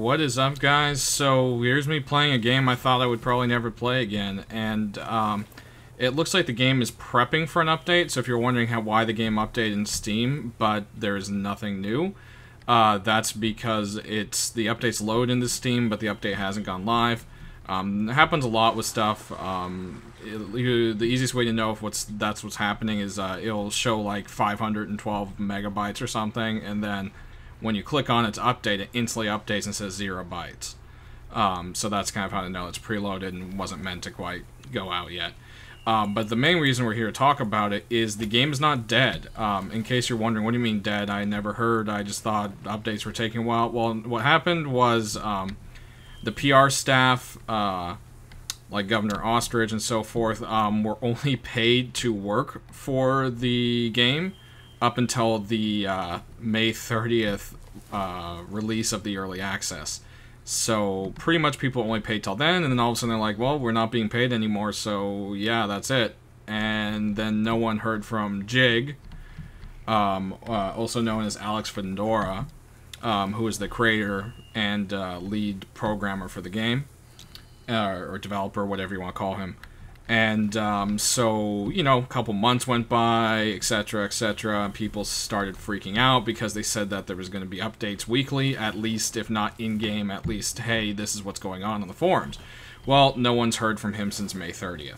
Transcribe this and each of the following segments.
What is up, guys? So here's me playing a game I thought I would probably never play again, and it looks like the game is prepping for an update. So if you're wondering why the game updated in Steam, but there's nothing new, that's because the updates load into Steam, but the update hasn't gone live. It happens a lot with stuff. The easiest way to know if that's what's happening is it'll show like 512 megabytes or something, and then when you click on it to update, it instantly updates and says 0 bytes. So that's kind of how to know it's preloaded and wasn't meant to quite go out yet. But the main reason we're here to talk about it is the game is not dead. In case you're wondering, what do you mean dead? I never heard. I just thought updates were taking a while. Well, what happened was the PR staff, like Governor Ostrich and so forth, were only paid to work for the game up until the May 30th release of the early access. So pretty much people only paid till then, and then all of a sudden they're like, well, we're not being paid anymore, so yeah, that's it. And then no one heard from Jig, also known as Alex Fedora, who is the creator and lead programmer for the game, or developer, whatever you want to call him. And so, you know, a couple months went by, etc., etc. People started freaking out because they said that there was going to be updates weekly, at least, if not in-game, at least, hey, this is what's going on the forums. Well, no one's heard from him since May 30th.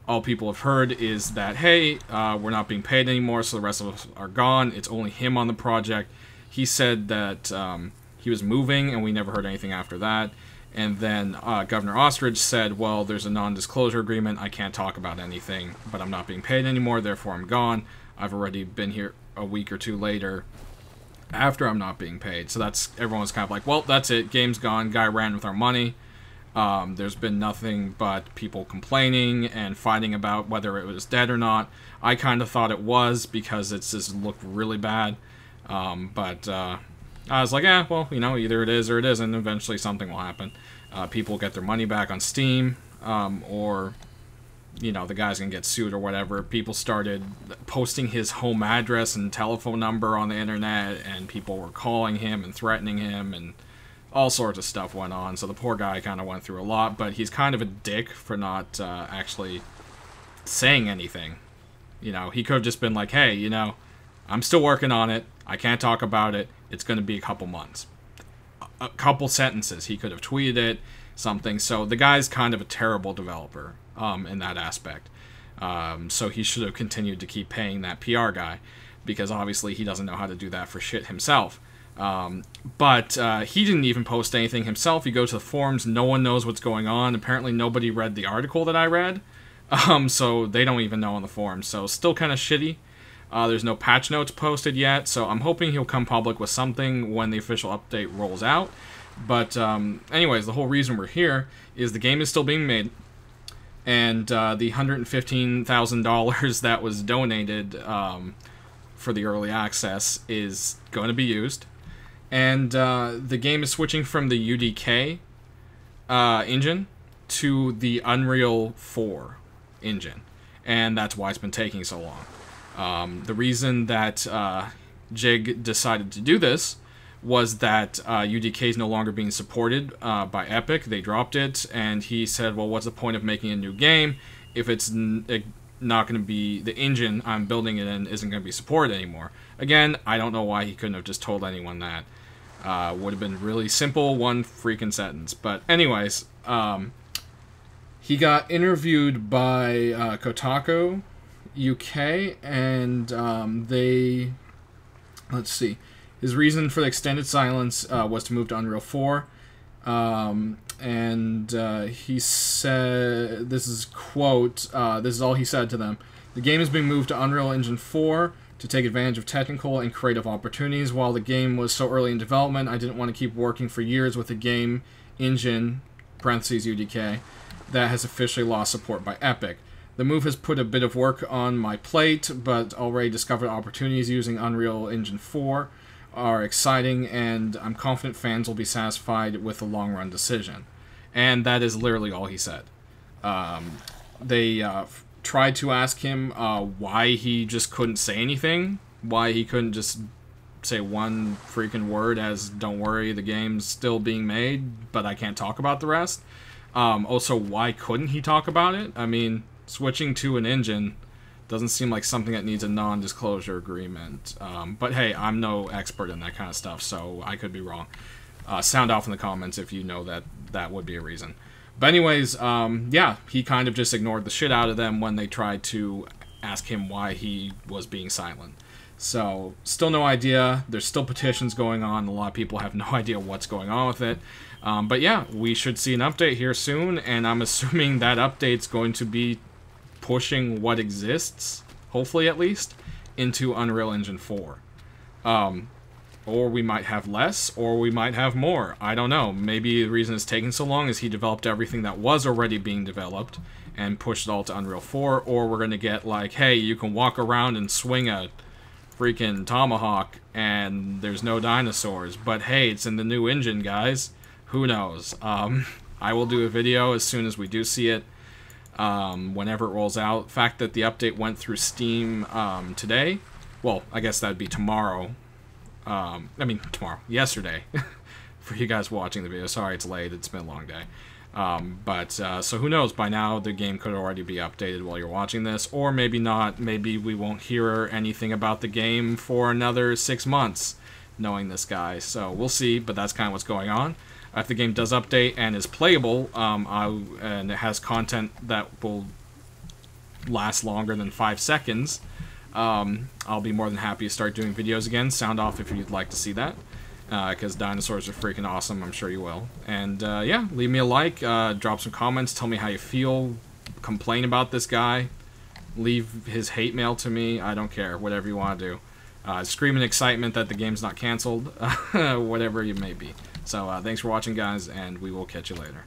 All people have heard is that, hey, we're not being paid anymore, so the rest of us are gone. It's only him on the project. He said that he was moving, and we never heard anything after that. And then Governor Ostrich said, well, there's a non-disclosure agreement. I can't talk about anything, but I'm not being paid anymore, therefore I'm gone. I've already been here a week or two later after I'm not being paid. So everyone's kind of like, well, that's it. Game's gone. Guy ran with our money. There's been nothing but people complaining and fighting about whether it was dead or not. I kind of thought it was because it just looked really bad. I was like, well, you know, either it is or it isn't. Eventually something will happen. People get their money back on Steam, or, you know, the guy's going to get sued or whatever. People started posting his home address and telephone number on the internet, and people were calling him and threatening him, and all sorts of stuff went on. So the poor guy kind of went through a lot, but he's kind of a dick for not actually saying anything. You know, he could have just been like, hey, you know, I'm still working on it. I can't talk about it. It's going to be a couple months. A couple sentences. He could have tweeted it, something. So the guy's kind of a terrible developer in that aspect. So he should have continued to keep paying that PR guy, because obviously he doesn't know how to do that for shit himself. But he didn't even post anything himself. You go to the forums, no one knows what's going on. Apparently nobody read the article that I read. So they don't even know on the forums. So still kind of shitty. There's no patch notes posted yet, so I'm hoping he'll come public with something when the official update rolls out. But anyways, the whole reason we're here is the game is still being made, and the $115,000 that was donated for the early access is going to be used. And the game is switching from the UDK engine to the Unreal 4 engine, and that's why it's been taking so long. The reason that Jig decided to do this was that UDK is no longer being supported by Epic. They dropped it, and he said, well, what's the point of making a new game if it's not going to be, the engine I'm building it in isn't going to be supported anymore? Again, I don't know why he couldn't have just told anyone that. Would have been really simple, one freaking sentence. But anyways, he got interviewed by Kotaku UK, and let's see, his reason for the extended silence was to move to Unreal 4, and he said, this is quote, this is all he said to them: the game is being moved to Unreal Engine 4 to take advantage of technical and creative opportunities. While the game was so early in development, I didn't want to keep working for years with a game engine, parentheses UDK, that has officially lost support by Epic. The move has put a bit of work on my plate, but already discovered opportunities using Unreal Engine 4 are exciting, and I'm confident fans will be satisfied with the long-run decision. And that is literally all he said. They tried to ask him why he just couldn't say anything, why he couldn't just say one freaking word as don't worry, the game's still being made, but I can't talk about the rest. Also, why couldn't he talk about it? I mean, switching to an engine doesn't seem like something that needs a non-disclosure agreement. But hey, I'm no expert in that kind of stuff, so I could be wrong. Sound off in the comments if you know that that would be a reason. But anyways, yeah, he kind of just ignored the shit out of them when they tried to ask him why he was being silent. So, still no idea. There's still petitions going on. A lot of people have no idea what's going on with it. But yeah, we should see an update here soon, and I'm assuming that update's going to be pushing what exists, hopefully at least, into Unreal Engine 4. Or we might have less, or we might have more. I don't know. Maybe the reason it's taking so long is he developed everything that was already being developed and pushed it all to Unreal 4, or we're going to get like, hey, you can walk around and swing a freaking tomahawk and there's no dinosaurs, but hey, it's in the new engine, guys. Who knows? I will do a video as soon as we do see it, whenever it rolls out. The fact that the update went through Steam today, well, I guess that'd be tomorrow. Yesterday, for you guys watching the video. Sorry it's late, it's been a long day. So who knows, by now the game could already be updated while you're watching this, or maybe not. Maybe we won't hear anything about the game for another 6 months, knowing this guy. So we'll see, but that's kind of what's going on. If the game does update and is playable, and it has content that will last longer than 5 seconds, I'll be more than happy to start doing videos again. Sound off if you'd like to see that, because dinosaurs are freaking awesome. I'm sure you will. And yeah, leave me a like, drop some comments, tell me how you feel, complain about this guy, leave his hate mail to me. I don't care, whatever you want to do. Scream in excitement that the game's not canceled, whatever you may be. So thanks for watching, guys, and we will catch you later.